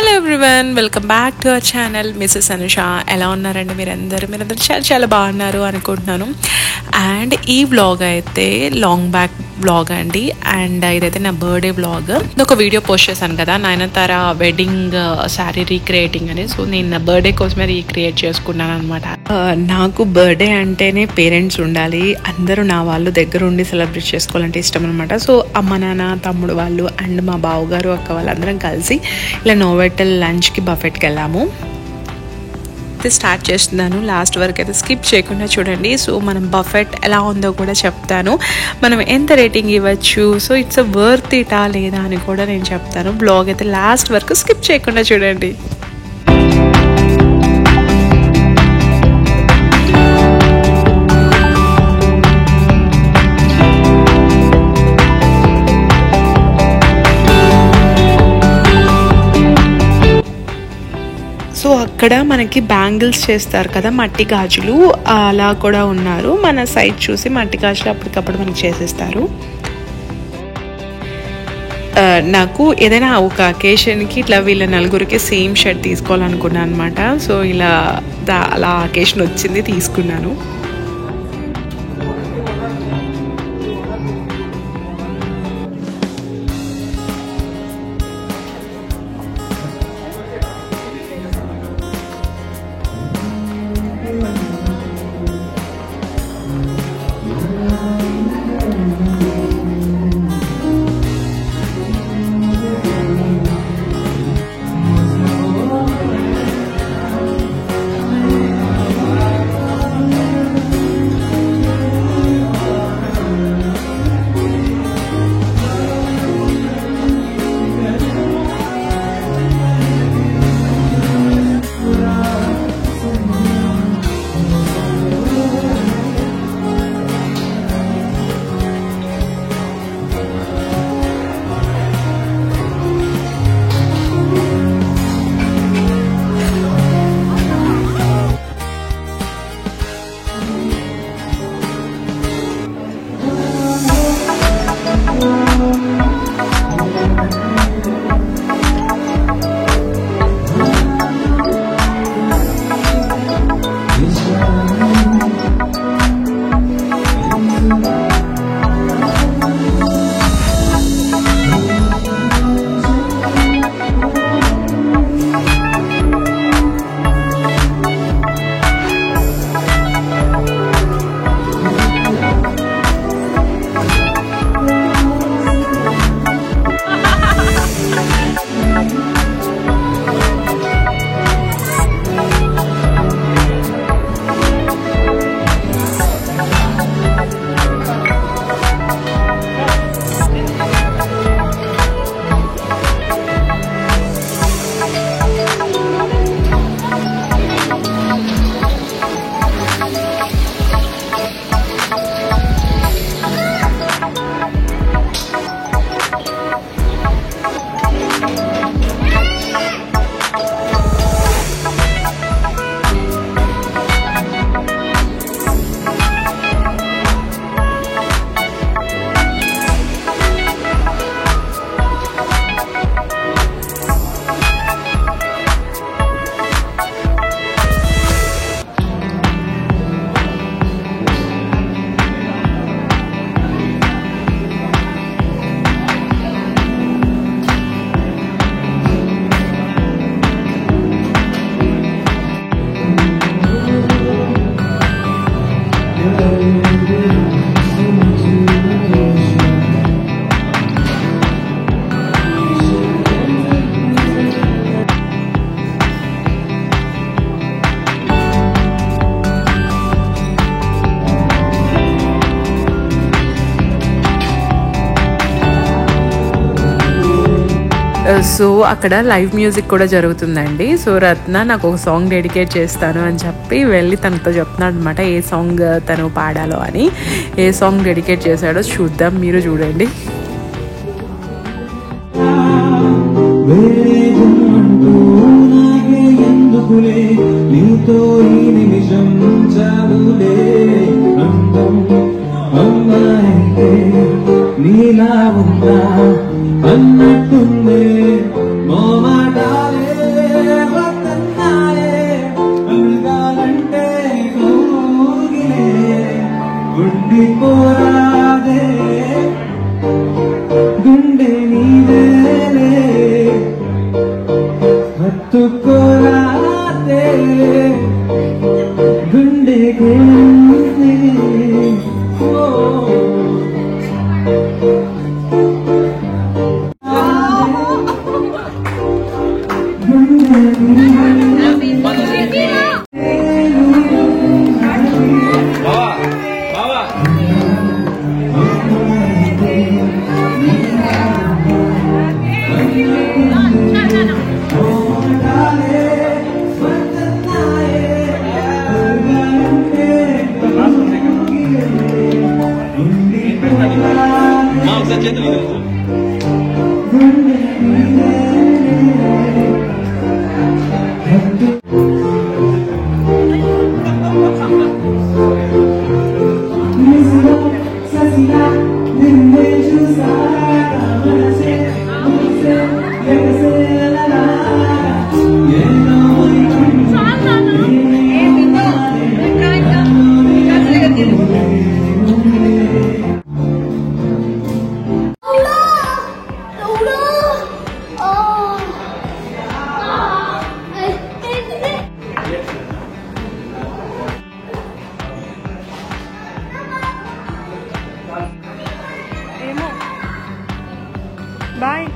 Hello everyone, welcome back to our channel Mrs Anusha. ఎలా ఉన్నారండి మీరందరూ చాలా చాలా బాగున్నారు అనుకుంటున్నాను. అండ్ ఈ వ్లాగ్ అయితే లాంగ్ బ్యాక్ వ్లాగ్ అండి. అండ్ ఇదైతే నా బర్త్డే వ్లాగ్. ఒక వీడియో పోస్ట్ చేశాను కదా, నయనతార వెడ్డింగ్ శారీ రీక్రియేటింగ్ అని. సో నేను నా బర్త్డే కోసమే రీక్రియేట్ చేసుకున్నాను అనమాట. నాకు బర్త్డే అంటేనే పేరెంట్స్ ఉండాలి, అందరూ నా వాళ్ళు దగ్గర ఉండి సెలబ్రేట్ చేసుకోవాలంటే ఇష్టం అనమాట. సో అమ్మ నాన్న తమ్ముడు వాళ్ళు అండ్ మా బావగారు అక్క వాళ్ళందరం కలిసి ఇలా నోవెటల్ లంచ్కి బఫెట్కి వెళ్ళాము. అయితే స్టార్ట్ చేస్తున్నాను, లాస్ట్ వరకు అయితే స్కిప్ చేయకుండా చూడండి. సో మనం బఫెట్ ఎలా ఉందో కూడా చెప్తాను, మనం ఎంత రేటింగ్ ఇవ్వచ్చు, సో ఇట్స్ వర్త్ ఇటా లేదా అని కూడా నేను చెప్తాను. బ్లాగ్ అయితే లాస్ట్ వరకు స్కిప్ చేయకుండా చూడండి. సో అక్కడ మనకి బ్యాంగిల్స్ చేస్తారు కదా, మట్టి గాజులు అలా కూడా ఉన్నారు. మన సైజ్ చూసి మట్టి గాజులు అప్పటికప్పుడు మనకి చేసేస్తారు. నాకు ఏదైనా ఒక అకేషన్కి ఇట్లా వీళ్ళ నలుగురికి సేమ్ షర్ట్ తీసుకోవాలనుకున్నాను అనమాట. సో ఇలా అలా అకేషన్ వచ్చింది, తీసుకున్నాను. సో అక్కడ లైవ్ మ్యూజిక్ కూడా జరుగుతుందండి. సో రత్న నాకు ఒక సాంగ్ డెడికేట్ చేస్తాను అని చెప్పి వెళ్ళి తనతో చెప్తున్నాడు అనమాట, ఏ సాంగ్ తను పాడాలో అని. ఏ సాంగ్ డెడికేట్ చేశాడో చూద్దాం, మీరు చూడండి. నీలా ఉందా అన్నట్టుందే మోమాటాలే Bye.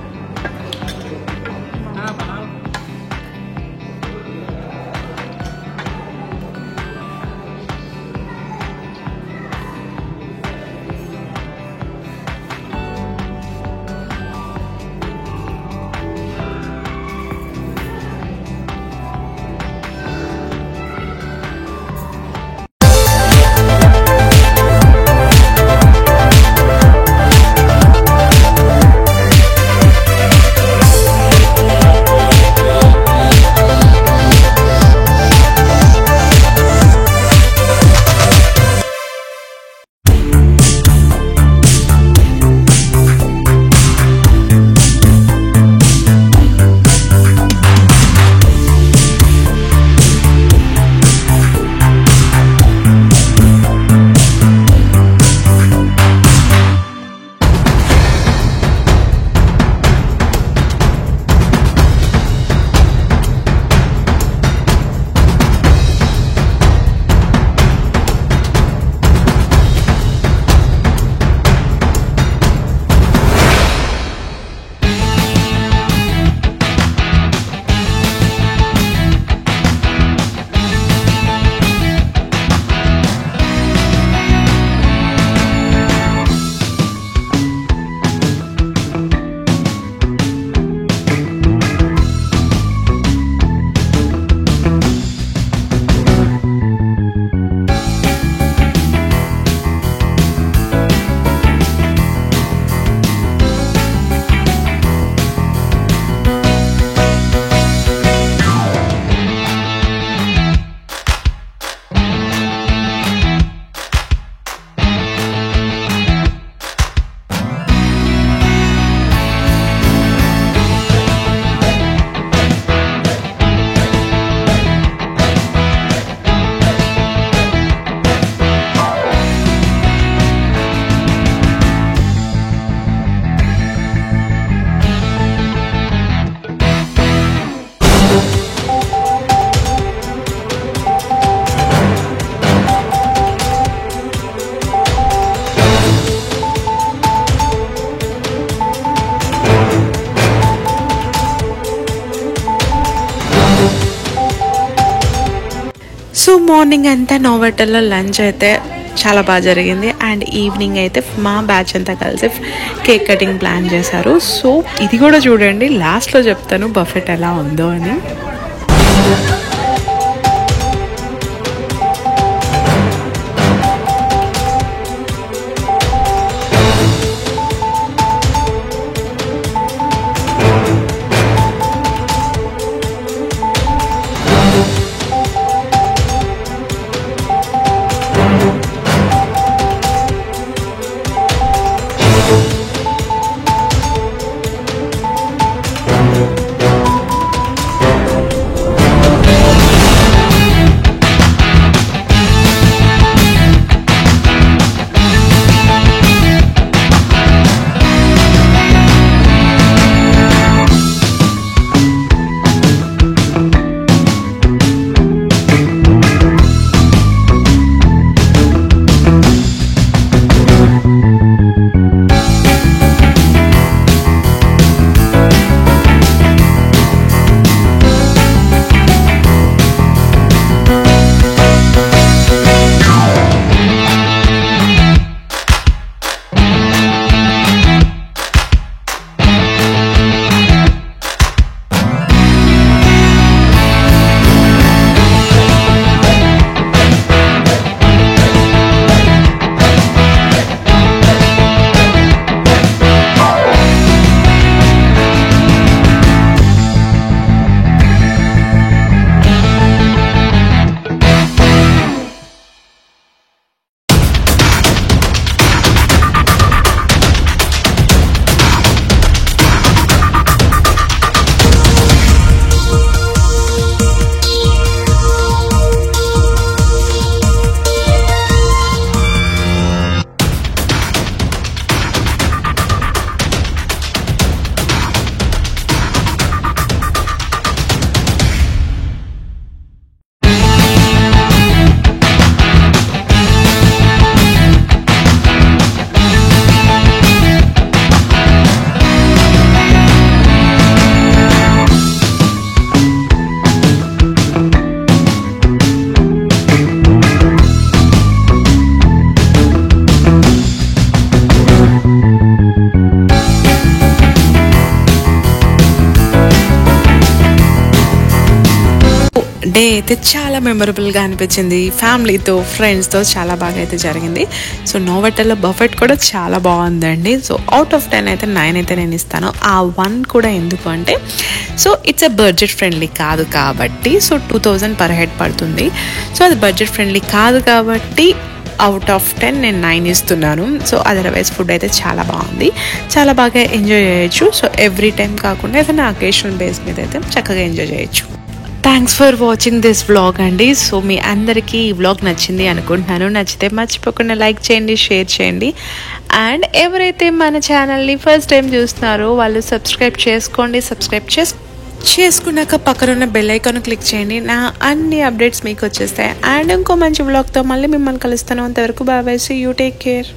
సో మార్నింగ్ అంతా నోవెటల్లో లంచ్ అయితే చాలా బాగా జరిగింది. అండ్ ఈవినింగ్ అయితే మా బ్యాచ్ అంతా కలిసి కేక్ కటింగ్ ప్లాన్ చేశారు. సో ఇది కూడా చూడండి, లాస్ట్లో చెప్తాను బఫెట్ ఎలా ఉందో అని. డే అయితే చాలా మెమరబుల్గా అనిపించింది. ఫ్యామిలీతో ఫ్రెండ్స్తో చాలా బాగా అయితే జరిగింది. సో నోవోటెల్లో బఫెట్ కూడా చాలా బాగుందండి. సో అవుట్ ఆఫ్ 10 అయితే 9 అయితే నేను ఇస్తాను. ఆ 1 కూడా ఎందుకు అంటే సో ఇట్స్ బడ్జెట్ ఫ్రెండ్లీ కాదు కాబట్టి సో 2000 పర్ హెడ్ పడుతుంది. సో అది బడ్జెట్ ఫ్రెండ్లీ కాదు కాబట్టి అవుట్ ఆఫ్ 10 నేను 9 ఇస్తున్నాను. సో అదర్వైజ్ ఫుడ్ అయితే చాలా బాగుంది, చాలా బాగా ఎంజాయ్ చేయొచ్చు. సో ఎవ్రీ టైం కాకుండా ఏదైనా అకేషనల్ బేస్ మీద అయితే చక్కగా ఎంజాయ్ చేయొచ్చు. Thanks for watching this vlog అండి. సో మీ అందరికీ ఈ వ్లాగ్ నచ్చింది అనుకుంటున్నాను. నచ్చితే మర్చిపోకుండా లైక్ చేయండి, షేర్ చేయండి. అండ్ ఎవరైతే మన ఛానల్ని ఫస్ట్ టైం చూస్తున్నారో వాళ్ళు సబ్స్క్రైబ్ చేసుకోండి. చేసుకున్నాక పక్కనున్న బెల్ ఐకాన్ క్లిక్ చేయండి. నా అన్ని అప్డేట్స్ మీకు వచ్చేస్తాయి. అండ్ ఇంకో మంచి వ్లాగ్తో మళ్ళీ మిమ్మల్ని కలుస్తాను. అంతవరకు bye bye, see you, take care.